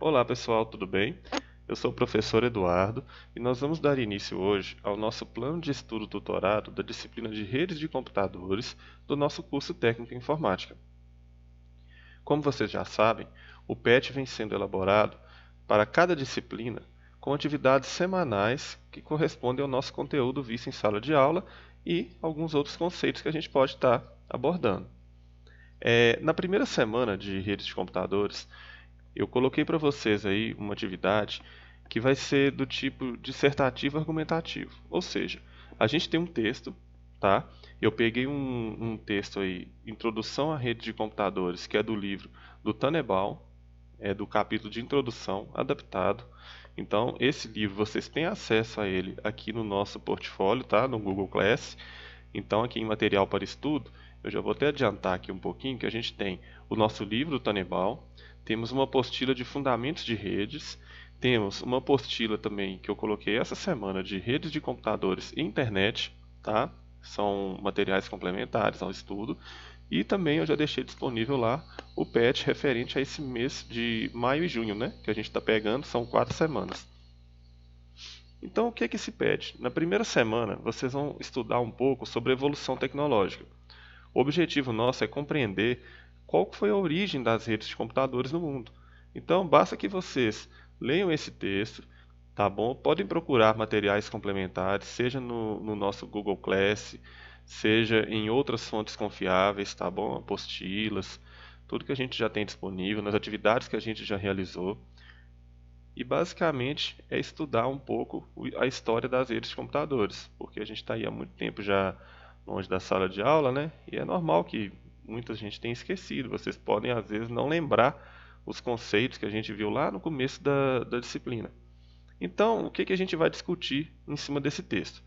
Olá pessoal, tudo bem? Eu sou o professor Eduardo e nós vamos dar início hoje ao nosso plano de estudo tutorado da disciplina de redes de computadores do nosso curso técnico em informática. Como vocês já sabem, o PET vem sendo elaborado para cada disciplina com atividades semanais que correspondem ao nosso conteúdo visto em sala de aula e alguns outros conceitos que a gente pode estar abordando. Na primeira semana de redes de computadores, eu coloquei para vocês aí uma atividade que vai ser do tipo dissertativo argumentativo. Ou seja, a gente tem um texto, tá? Eu peguei um texto aí, Introdução à Rede de Computadores, que é do livro do Tannenbaum, é do capítulo de Introdução, adaptado. Então, esse livro vocês têm acesso a ele aqui no nosso portfólio, tá? No Google Class. Então, aqui em material para estudo, eu já vou até adiantar aqui um pouquinho que a gente tem o nosso livro do Tannenbaum, temos uma apostila de fundamentos de redes, temos uma apostila também que eu coloquei essa semana de redes de computadores e internet, tá? São materiais complementares ao estudo. E também eu já deixei disponível lá o patch referente a esse mês de maio e junho, né? Que a gente está pegando, são 4 semanas. Então, o que é que se pede? Na primeira semana, vocês vão estudar um pouco sobre evolução tecnológica. O objetivo nosso é compreender qual foi a origem das redes de computadores no mundo. Então, basta que vocês leiam esse texto, tá bom? Podem procurar materiais complementares, seja no nosso Google Class, seja em outras fontes confiáveis, tá bom? Apostilas, tudo que a gente já tem disponível, nas atividades que a gente já realizou. E basicamente é estudar um pouco a história das redes de computadores, porque a gente está aí há muito tempo já longe da sala de aula, né? E é normal que muita gente tenha esquecido. Vocês podem às vezes não lembrar os conceitos que a gente viu lá no começo da disciplina. Então, o que, que a gente vai discutir em cima desse texto?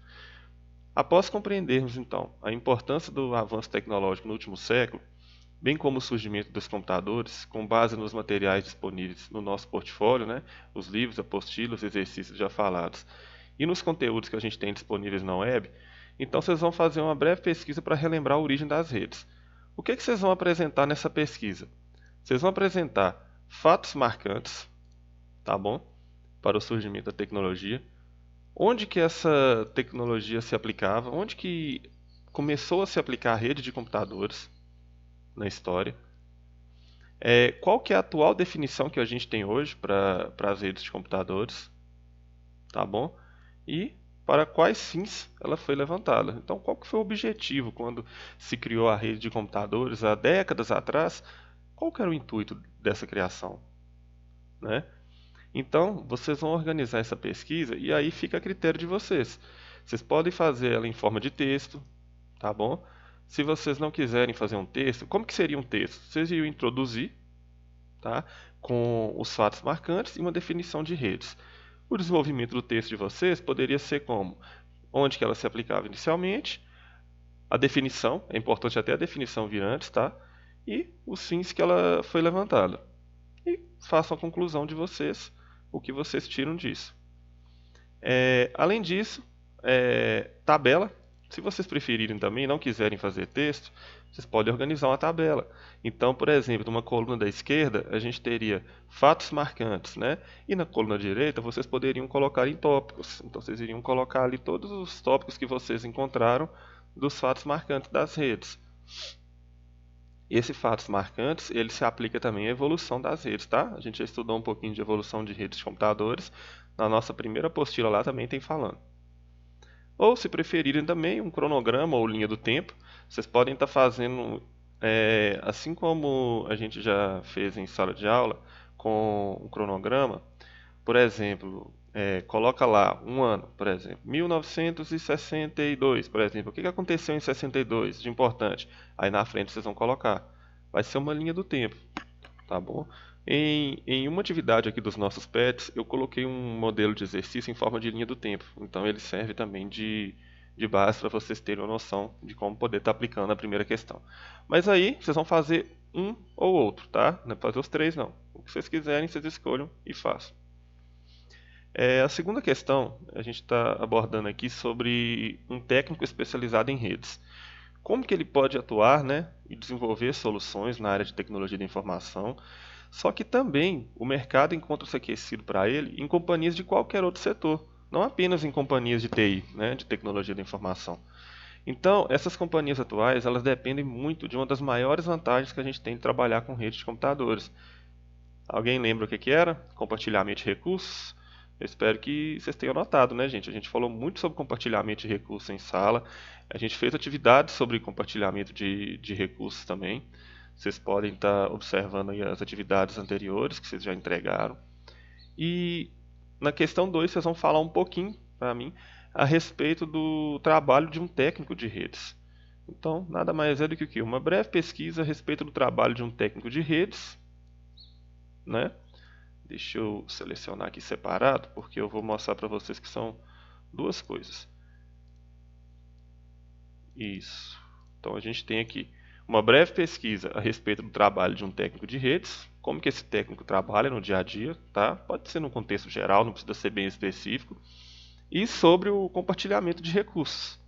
Após compreendermos então a importância do avanço tecnológico no último século, bem como o surgimento dos computadores, com base nos materiais disponíveis no nosso portfólio, né, os livros, apostilas, exercícios já falados, e nos conteúdos que a gente tem disponíveis na web, então vocês vão fazer uma breve pesquisa para relembrar a origem das redes. O que, que vocês vão apresentar nessa pesquisa? Vocês vão apresentar fatos marcantes, tá bom? Para o surgimento da tecnologia, onde que essa tecnologia se aplicava, onde que começou a se aplicar a rede de computadores na história. Qual que é a atual definição que a gente tem hoje para as redes de computadores, tá bom? E para quais fins ela foi levantada. Então, qual que foi o objetivo quando se criou a rede de computadores há décadas atrás? Qual que era o intuito dessa criação, né? Então, vocês vão organizar essa pesquisa e aí fica a critério de vocês. Vocês podem fazer ela em forma de texto, tá bom? Se vocês não quiserem fazer um texto, como que seria um texto? Vocês iriam introduzir, tá? Com os fatos marcantes e uma definição de redes. O desenvolvimento do texto de vocês poderia ser como onde que ela se aplicava inicialmente, a definição, é importante até a definição vir antes, tá? E os fins que ela foi levantada. E façam a conclusão de vocês, o que vocês tiram disso. Além disso, tabela. Se vocês preferirem também, não quiserem fazer texto, vocês podem organizar uma tabela. Então, por exemplo, numa coluna da esquerda, a gente teria fatos marcantes, né? E na coluna direita, vocês poderiam colocar em tópicos. Então, vocês iriam colocar ali todos os tópicos que vocês encontraram dos fatos marcantes das redes. Esse fatos marcantes, ele se aplica também à evolução das redes, tá? A gente já estudou um pouquinho de evolução de redes de computadores. Na nossa primeira apostila lá também tem falando. Ou, se preferirem também, um cronograma ou linha do tempo. Vocês podem estar fazendo, assim como a gente já fez em sala de aula, com um cronograma. Por exemplo, coloca lá um ano, por exemplo, 1962, por exemplo. O que aconteceu em 62 de importante? Aí na frente vocês vão colocar. Vai ser uma linha do tempo, tá bom? Em uma atividade aqui dos nossos pets, eu coloquei um modelo de exercício em forma de linha do tempo. Então ele serve também de base para vocês terem uma noção de como poder estar aplicando a primeira questão. Mas aí vocês vão fazer um ou outro, tá? Não é fazer os três, não. O que vocês quiserem, vocês escolham e façam. A segunda questão, a gente está abordando aqui sobre um técnico especializado em redes. Como que ele pode atuar, né, e desenvolver soluções na área de tecnologia da informação, Só que também o mercado encontra-se aquecido para ele em companhias de qualquer outro setor, não apenas em companhias de TI, né, de tecnologia da informação. Então, essas companhias atuais, elas dependem muito de uma das maiores vantagens que a gente tem de trabalhar com rede de computadores. Alguém lembra o que era? Compartilhamento de recursos? Eu espero que vocês tenham notado, né, gente? A gente falou muito sobre compartilhamento de recursos em sala. A gente fez atividades sobre compartilhamento de recursos também. Vocês podem estar observando aí as atividades anteriores que vocês já entregaram. E na questão 2, vocês vão falar um pouquinho para mim a respeito do trabalho de um técnico de redes. Então, nada mais é do que o quê? Uma breve pesquisa a respeito do trabalho de um técnico de redes, né? Deixa eu selecionar aqui separado, porque eu vou mostrar para vocês que são duas coisas. Isso. Então a gente tem aqui uma breve pesquisa a respeito do trabalho de um técnico de redes, como que esse técnico trabalha no dia a dia, tá? Pode ser num contexto geral, não precisa ser bem específico, e sobre o compartilhamento de recursos.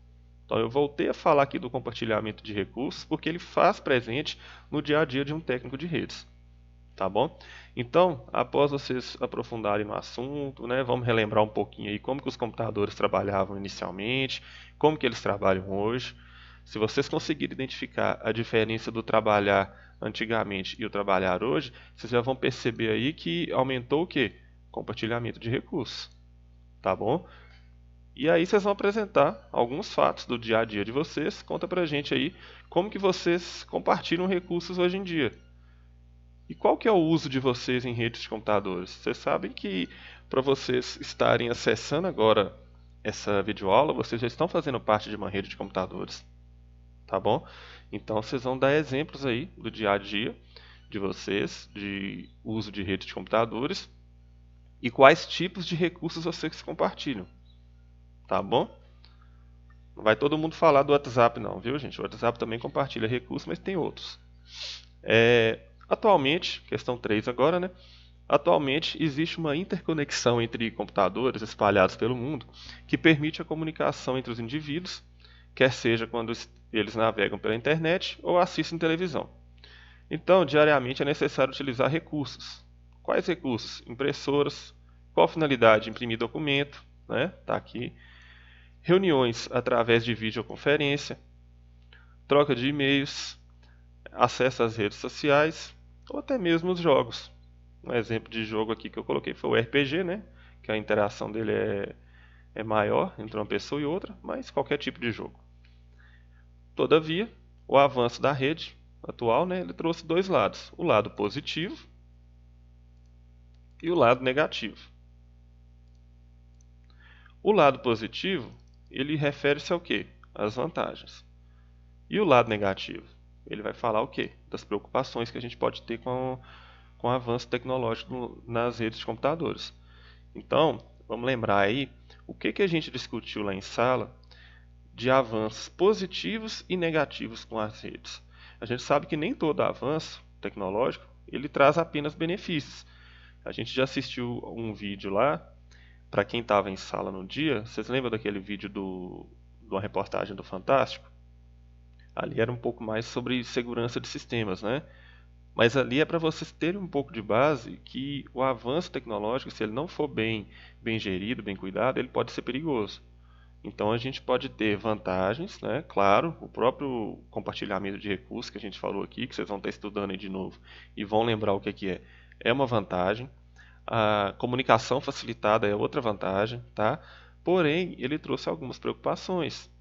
Então eu voltei a falar aqui do compartilhamento de recursos porque ele faz presente no dia a dia de um técnico de redes. Tá bom? Então, após vocês aprofundarem no assunto, né, vamos relembrar um pouquinho aí como que os computadores trabalhavam inicialmente, como que eles trabalham hoje. Se vocês conseguirem identificar a diferença do trabalhar antigamente e o trabalhar hoje, vocês já vão perceber aí que aumentou o quê? Compartilhamento de recursos, tá bom? E aí vocês vão apresentar alguns fatos do dia a dia de vocês. Conta pra gente aí como que vocês compartilham recursos hoje em dia. E qual que é o uso de vocês em redes de computadores? Vocês sabem que para vocês estarem acessando agora essa videoaula, vocês já estão fazendo parte de uma rede de computadores, tá bom? Então vocês vão dar exemplos aí do dia a dia de vocês, de uso de rede de computadores e quais tipos de recursos vocês compartilham, tá bom? Não vai todo mundo falar do WhatsApp não, viu gente? O WhatsApp também compartilha recursos, mas tem outros. Atualmente, questão 3 agora, né? Atualmente existe uma interconexão entre computadores espalhados pelo mundo que permite a comunicação entre os indivíduos, quer seja quando eles navegam pela internet ou assistem televisão. Então, diariamente é necessário utilizar recursos. Quais recursos? Impressoras. Qual finalidade? Imprimir documento, né? Tá aqui. Reuniões através de videoconferência, troca de e-mails, acesso às redes sociais ou até mesmo os jogos. Um exemplo de jogo aqui que eu coloquei foi o RPG, né? Que a interação dele é maior entre uma pessoa e outra, mas qualquer tipo de jogo. Todavia, o avanço da rede atual, né, ele trouxe dois lados: o lado positivo e o lado negativo. O lado positivo, ele refere-se ao quê? Às vantagens. E o lado negativo, ele vai falar o quê? Das preocupações que a gente pode ter com o avanço tecnológico nas redes de computadores. Então, vamos lembrar aí o que a gente discutiu lá em sala de avanços positivos e negativos com as redes. A gente sabe que nem todo avanço tecnológico ele traz apenas benefícios. A gente já assistiu um vídeo lá, para quem estava em sala no dia, vocês lembram daquele vídeo de uma reportagem do Fantástico? Ali era um pouco mais sobre segurança de sistemas, né? Mas ali é para vocês terem um pouco de base que o avanço tecnológico, se ele não for bem gerido, bem cuidado, ele pode ser perigoso. Então a gente pode ter vantagens, né? Claro, o próprio compartilhamento de recursos que a gente falou aqui, que vocês vão estar estudando aí de novo e vão lembrar o que é uma vantagem. A comunicação facilitada é outra vantagem, tá? Porém, ele trouxe algumas preocupações.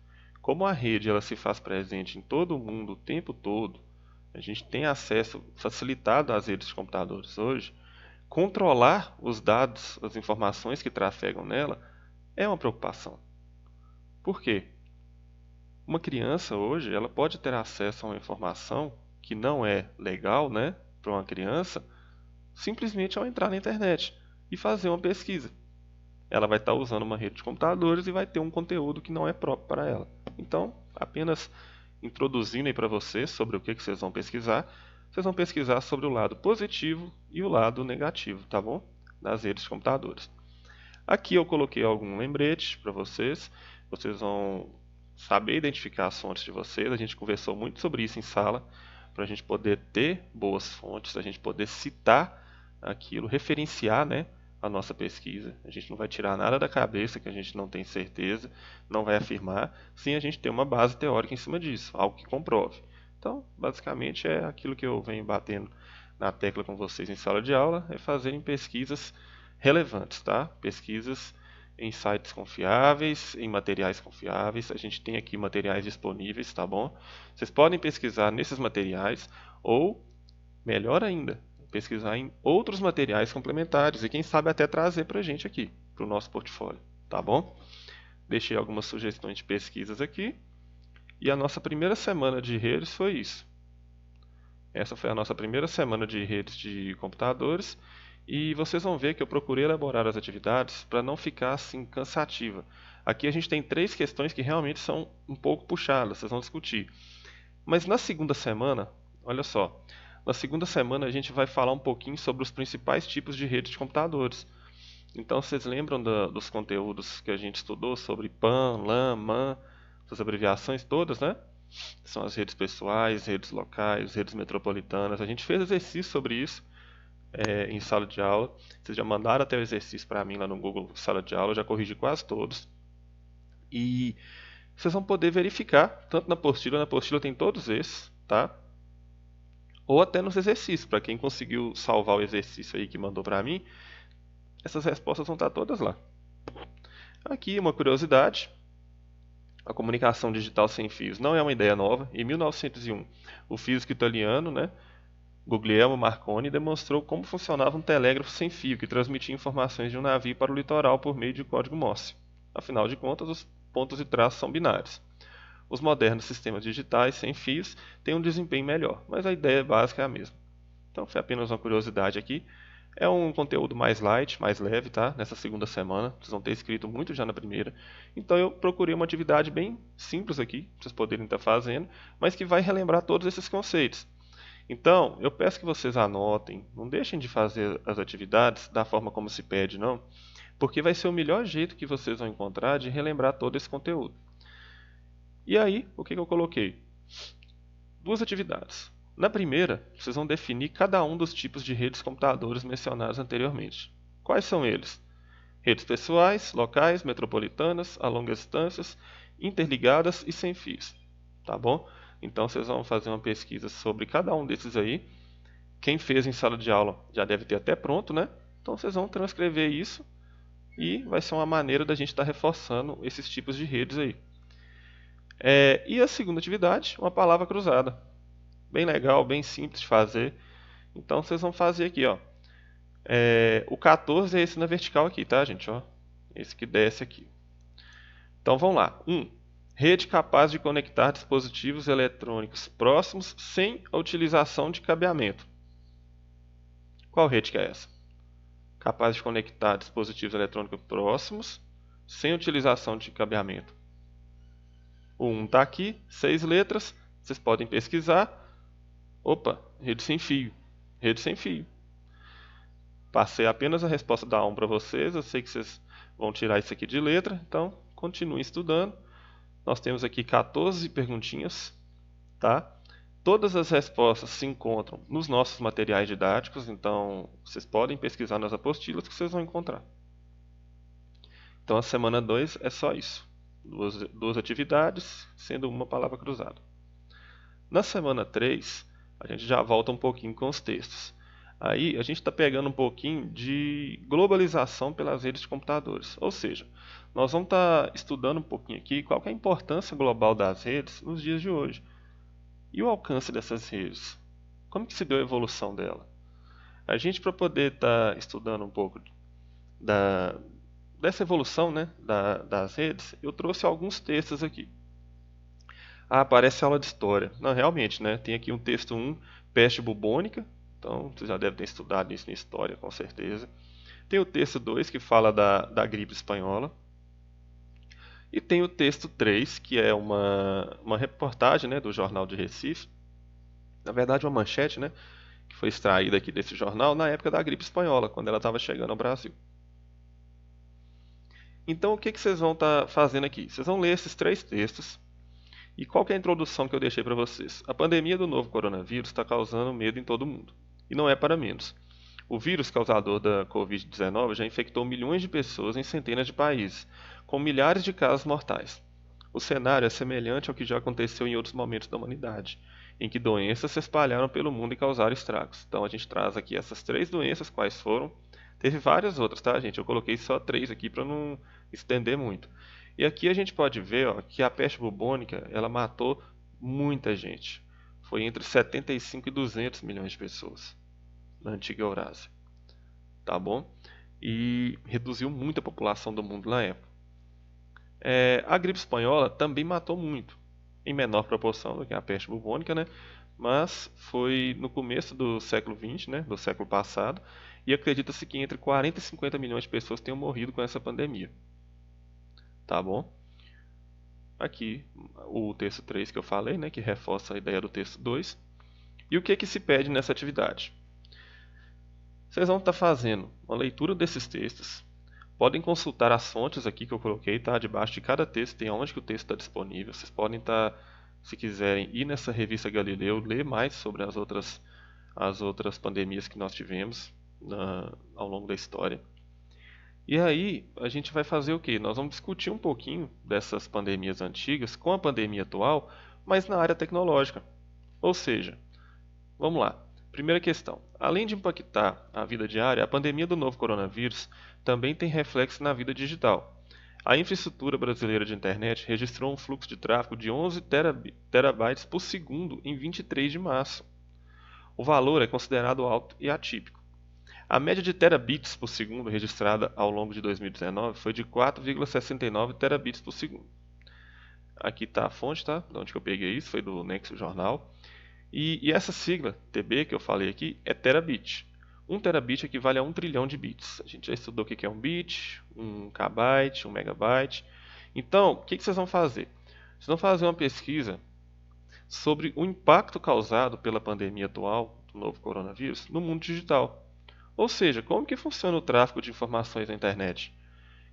Como a rede ela se faz presente em todo o mundo o tempo todo, a gente tem acesso facilitado às redes de computadores hoje, controlar os dados, as informações que trafegam nela, é uma preocupação. Por quê? Uma criança hoje, ela pode ter acesso a uma informação que não é legal, né, para uma criança, simplesmente ao entrar na internet e fazer uma pesquisa. Ela vai estar usando uma rede de computadores e vai ter um conteúdo que não é próprio para ela. Então, apenas introduzindo aí para vocês sobre o que vocês vão pesquisar sobre o lado positivo e o lado negativo, tá bom? Das redes de computadores. Aqui eu coloquei algum lembrete para vocês. Vocês vão saber identificar as fontes de vocês. A gente conversou muito sobre isso em sala. para a gente poder ter boas fontes, a gente poder citar aquilo, referenciar, né, a nossa pesquisa. A gente não vai tirar nada da cabeça que a gente não tem certeza, não vai afirmar, sem a gente ter uma base teórica em cima disso, algo que comprove. Então, basicamente é aquilo que eu venho batendo na tecla com vocês em sala de aula, é fazerem pesquisas relevantes, tá? Pesquisas em sites confiáveis, em materiais confiáveis. A gente tem aqui materiais disponíveis, tá bom? Vocês podem pesquisar nesses materiais ou, melhor ainda, pesquisar em outros materiais complementares e quem sabe até trazer para a gente aqui, para o nosso portfólio, tá bom? Deixei algumas sugestões de pesquisas aqui e a nossa primeira semana de redes foi isso. Essa foi a nossa primeira semana de redes de computadores e vocês vão ver que eu procurei elaborar as atividades para não ficar assim cansativa. Aqui a gente tem 3 questões que realmente são um pouco puxadas, vocês vão discutir. Mas na segunda semana, olha só, na segunda semana a gente vai falar um pouquinho sobre os principais tipos de redes de computadores. Então vocês lembram dos conteúdos que a gente estudou sobre PAN, LAN, MAN, essas abreviações todas, né? São as redes pessoais, redes locais, redes metropolitanas. A gente fez exercício sobre isso em sala de aula. Vocês já mandaram até o exercício para mim lá no Google Sala de Aula, eu já corrigi quase todos. E vocês vão poder verificar, tanto na apostila tem todos esses, tá? Ou até nos exercícios, para quem conseguiu salvar o exercício aí que mandou para mim, essas respostas vão estar todas lá. Aqui uma curiosidade, a comunicação digital sem fios não é uma ideia nova. Em 1901, o físico italiano, né, Guglielmo Marconi, demonstrou como funcionava um telégrafo sem fio que transmitia informações de um navio para o litoral por meio de código Morse. Afinal de contas, os pontos e traços são binários. Os modernos sistemas digitais sem fios têm um desempenho melhor, mas a ideia básica é a mesma. Então foi apenas uma curiosidade aqui. É um conteúdo mais light, mais leve, tá? Nessa segunda semana, vocês vão ter escrito muito já na primeira. Então eu procurei uma atividade bem simples aqui, para vocês poderem estar fazendo, mas que vai relembrar todos esses conceitos. Então, eu peço que vocês anotem, não deixem de fazer as atividades da forma como se pede, não, porque vai ser o melhor jeito que vocês vão encontrar de relembrar todo esse conteúdo. E aí, o que eu coloquei? 2 atividades. Na primeira, vocês vão definir cada um dos tipos de redes computadores mencionados anteriormente. Quais são eles? Redes pessoais, locais, metropolitanas, a longas distâncias, interligadas e sem fios. Tá bom? Então vocês vão fazer uma pesquisa sobre cada um desses aí. Quem fez em sala de aula já deve ter até pronto, né? Então vocês vão transcrever isso e vai ser uma maneira da gente estar reforçando esses tipos de redes aí. E a segunda atividade, uma palavra cruzada. Bem legal, bem simples de fazer. Então vocês vão fazer aqui, ó. O 14 é esse na vertical aqui, tá, gente? Ó, esse que desce aqui. Então vamos lá. 1. Rede capaz de conectar dispositivos eletrônicos próximos sem a utilização de cabeamento. Qual rede que é essa? Capaz de conectar dispositivos eletrônicos próximos sem utilização de cabeamento. O 1 está aqui, 6 letras. Vocês podem pesquisar. Opa, rede sem fio. Rede sem fio. Passei apenas a resposta da 1 para vocês. Eu sei que vocês vão tirar isso aqui de letra. Então, continuem estudando. Nós temos aqui 14 perguntinhas. Tá? Todas as respostas se encontram nos nossos materiais didáticos. Então, vocês podem pesquisar nas apostilas que vocês vão encontrar. Então, a semana 2 é só isso. Duas atividades, sendo uma palavra cruzada. Na semana 3, a gente já volta um pouquinho com os textos. Aí a gente está pegando um pouquinho de globalização pelas redes de computadores. Ou seja, nós vamos estar estudando um pouquinho aqui qual que é a importância global das redes nos dias de hoje. E o alcance dessas redes? Como que se deu a evolução dela? A gente, para poder estar estudando um pouco dessa evolução, né, das redes, eu trouxe alguns textos aqui. Aparece aula de história. Não, realmente, né? Tem aqui um texto 1, peste bubônica. Então, você já deve ter estudado isso na história, com certeza. Tem o texto 2, que fala da gripe espanhola. E tem o texto 3, que é uma reportagem, né, do Jornal de Recife. Na verdade, uma manchete, né, que foi extraída aqui desse jornal na época da gripe espanhola, quando ela estava chegando ao Brasil. Então, o que vocês vão estar fazendo aqui? Vocês vão ler esses 3 textos. E qual que é a introdução que eu deixei para vocês? A pandemia do novo coronavírus está causando medo em todo mundo. E não é para menos. O vírus causador da Covid-19 já infectou milhões de pessoas em centenas de países, com milhares de casos mortais. O cenário é semelhante ao que já aconteceu em outros momentos da humanidade, em que doenças se espalharam pelo mundo e causaram estragos. Então a gente traz aqui essas três doenças, quais foram. Teve várias outras, tá, gente? Eu coloquei só três aqui para não estender muito. E aqui a gente pode ver, ó, que a peste bubônica ela matou muita gente. Foi entre 75 e 200 milhões de pessoas na antiga Eurásia, tá bom? E reduziu muito a população do mundo na época. A gripe espanhola também matou muito, em menor proporção do que a peste bubônica, né? Mas foi no começo do século XX, né? Do século passado, e acredita-se que entre 40 e 50 milhões de pessoas tenham morrido com essa pandemia, tá bom? Aqui o texto 3 que eu falei, né? Que reforça a ideia do texto 2. E o que se pede nessa atividade? Vocês vão estar fazendo uma leitura desses textos. Podem consultar as fontes aqui que eu coloquei, tá? Debaixo de cada texto tem onde que o texto está disponível. Vocês podem estar, se quiserem, ir nessa revista Galileu, ler mais sobre as outras pandemias que nós tivemos ao longo da história. E aí, a gente vai fazer o quê? Nós vamos discutir um pouquinho dessas pandemias antigas com a pandemia atual, mas na área tecnológica. Ou seja, vamos lá. Primeira questão. Além de impactar a vida diária, a pandemia do novo coronavírus também tem reflexo na vida digital. A infraestrutura brasileira de internet registrou um fluxo de tráfego de 11 terabytes por segundo em 23 de março. O valor é considerado alto e atípico. A média de terabits por segundo registrada ao longo de 2019 foi de 4,69 terabits por segundo. Aqui está a fonte, tá? De onde que eu peguei isso, foi do Nexo Jornal. E essa sigla, TB, que eu falei aqui, é terabit. 1 terabit equivale a 1 trilhão de bits. A gente já estudou o que é um bit, um kbyte, um megabyte. Então, o que vocês vão fazer? Vocês vão fazer uma pesquisa sobre o impacto causado pela pandemia atual do novo coronavírus no mundo digital. Ou seja, como que funciona o tráfego de informações na internet?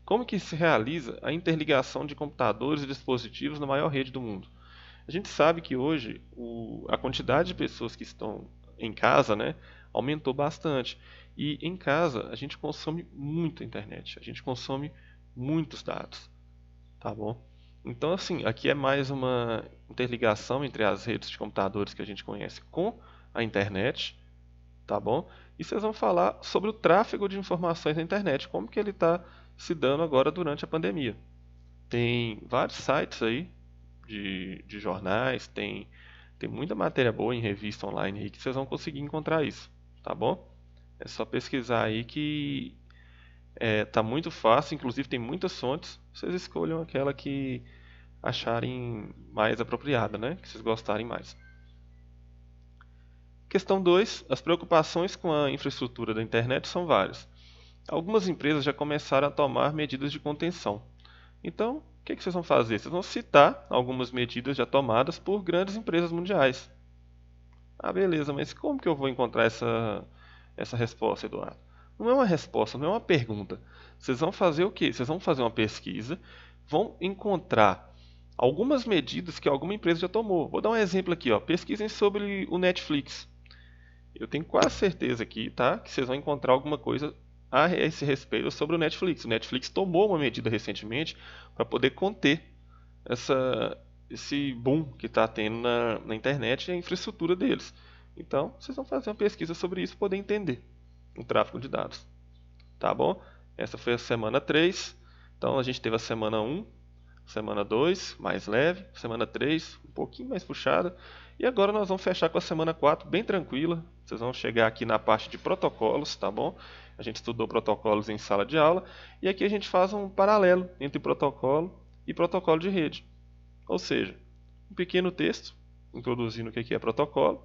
Como que se realiza a interligação de computadores e dispositivos na maior rede do mundo? A gente sabe que hoje a quantidade de pessoas que estão em casa, né, aumentou bastante. E em casa a gente consome muita internet, a gente consome muitos dados, tá bom? Então assim, aqui é mais uma interligação entre as redes de computadores que a gente conhece com a internet, tá bom? E vocês vão falar sobre o tráfego de informações na internet, como que ele está se dando agora durante a pandemia. Tem vários sites aí de jornais, tem muita matéria boa em revista online aí que vocês vão conseguir encontrar isso, tá bom? É só pesquisar aí que tá muito fácil, inclusive tem muitas fontes, vocês escolham aquela que acharem mais apropriada, né? Que vocês gostarem mais. Questão 2. As preocupações com a infraestrutura da internet são várias. Algumas empresas já começaram a tomar medidas de contenção. Então, o que vocês vão fazer? Vocês vão citar algumas medidas já tomadas por grandes empresas mundiais. Ah, beleza, mas como que eu vou encontrar essa resposta, Eduardo? Não é uma resposta, não é uma pergunta. Vocês vão fazer o quê? Vocês vão fazer uma pesquisa, vão encontrar algumas medidas que alguma empresa já tomou. Vou dar um exemplo aqui, ó. Pesquisem sobre o Netflix. Eu tenho quase certeza aqui, tá, que vocês vão encontrar alguma coisa a esse respeito sobre o Netflix. O Netflix tomou uma medida recentemente para poder conter esse boom que está tendo na internet e a infraestrutura deles. Então, vocês vão fazer uma pesquisa sobre isso para poder entender o tráfego de dados. Tá bom? Essa foi a semana 3. Então, a gente teve a semana 1, semana 2, mais leve, semana 3, um pouquinho mais puxada. E agora nós vamos fechar com a semana 4, bem tranquila. Vocês vão chegar aqui na parte de protocolos, tá bom? A gente estudou protocolos em sala de aula. E aqui a gente faz um paralelo entre protocolo e protocolo de rede. Ou seja, um pequeno texto introduzindo o que é protocolo.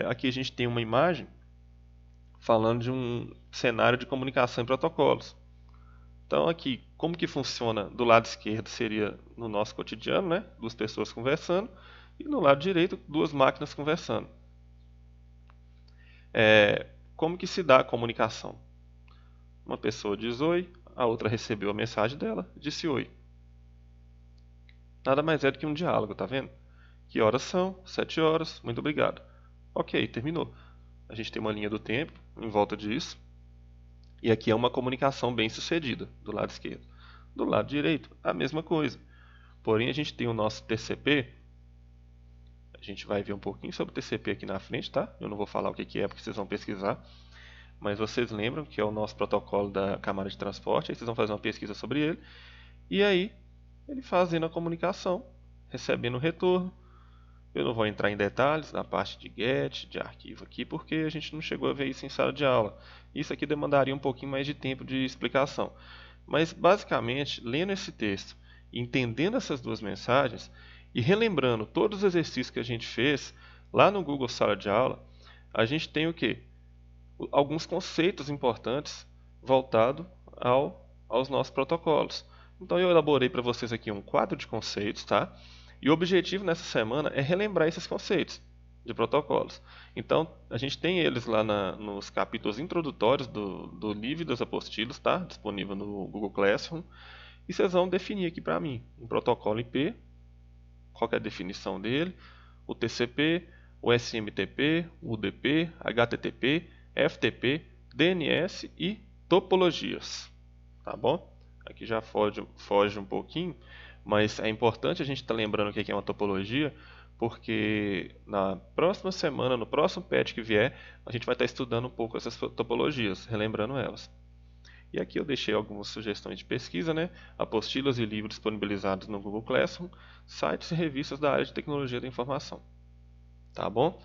Aqui a gente tem uma imagem falando de um cenário de comunicação em protocolos. Então aqui, como que funciona do lado esquerdo seria no nosso cotidiano, né? Duas pessoas conversando. E no lado direito, duas máquinas conversando. Como que se dá a comunicação? Uma pessoa diz oi, a outra recebeu a mensagem dela, disse oi. Nada mais é do que um diálogo, tá vendo? Que horas são? 7 horas, muito obrigado. Ok, terminou. A gente tem uma linha do tempo em volta disso. E aqui é uma comunicação bem sucedida, do lado esquerdo. Do lado direito, a mesma coisa. Porém, a gente tem o nosso TCP. A gente vai ver um pouquinho sobre o TCP aqui na frente, tá? Eu não vou falar o que é, porque vocês vão pesquisar. Mas vocês lembram que é o nosso protocolo da camada de transporte. Aí vocês vão fazer uma pesquisa sobre ele. E aí, ele fazendo a comunicação, recebendo o retorno. Eu não vou entrar em detalhes na parte de GET, de arquivo aqui, porque a gente não chegou a ver isso em sala de aula. Isso aqui demandaria um pouquinho mais de tempo de explicação. Mas, basicamente, lendo esse texto, entendendo essas duas mensagens e relembrando todos os exercícios que a gente fez lá no Google Sala de Aula, a gente tem o quê? Alguns conceitos importantes voltados aos nossos protocolos. Então eu elaborei para vocês aqui um quadro de conceitos, tá? E o objetivo nessa semana é relembrar esses conceitos de protocolos. Então a gente tem eles lá nos capítulos introdutórios do livro das apostilas, tá? Disponível no Google Classroom. E vocês vão definir aqui para mim um protocolo IP, qual é a definição dele, o TCP, o SMTP, o UDP, HTTP, FTP, DNS e topologias, tá bom? Aqui já foge um pouquinho, mas é importante a gente estar lembrando o que é uma topologia, porque na próxima semana, no próximo PET que vier, a gente vai estar estudando um pouco essas topologias, relembrando elas. E aqui eu deixei algumas sugestões de pesquisa, né? Apostilas e livros disponibilizados no Google Classroom, sites e revistas da área de tecnologia da informação. Tá bom?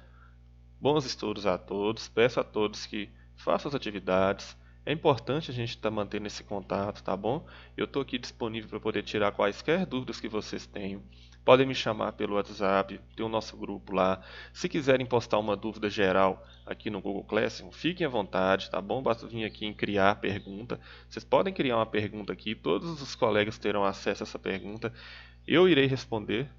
Bons estudos a todos, peço a todos que façam as atividades. É importante a gente estar mantendo esse contato, tá bom? Eu estou aqui disponível para poder tirar quaisquer dúvidas que vocês tenham. Podem me chamar pelo WhatsApp, tem o nosso grupo lá. Se quiserem postar uma dúvida geral aqui no Google Classroom, fiquem à vontade, tá bom? Basta vir aqui em criar pergunta. Vocês podem criar uma pergunta aqui, todos os colegas terão acesso a essa pergunta. Eu irei responder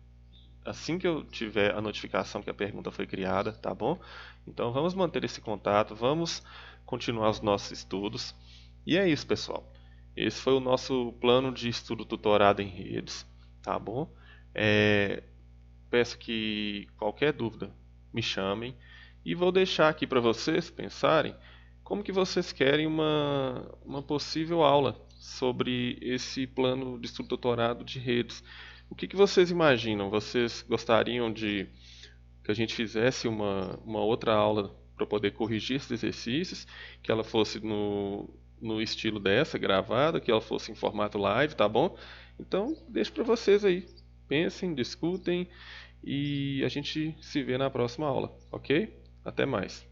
assim que eu tiver a notificação que a pergunta foi criada, tá bom? Então vamos manter esse contato, vamos continuar os nossos estudos. E é isso, pessoal. Esse foi o nosso plano de estudo tutorado em redes, tá bom? Peço que qualquer dúvida me chamem e vou deixar aqui para vocês pensarem como que vocês querem uma possível aula sobre esse plano de estudo tutorado de redes. O que vocês imaginam? Vocês gostariam de que a gente fizesse uma outra aula para poder corrigir esses exercícios, que ela fosse no estilo dessa, gravada, que ela fosse em formato live, tá bom? Então, deixo para vocês aí. Pensem, discutem e a gente se vê na próxima aula, ok? Até mais.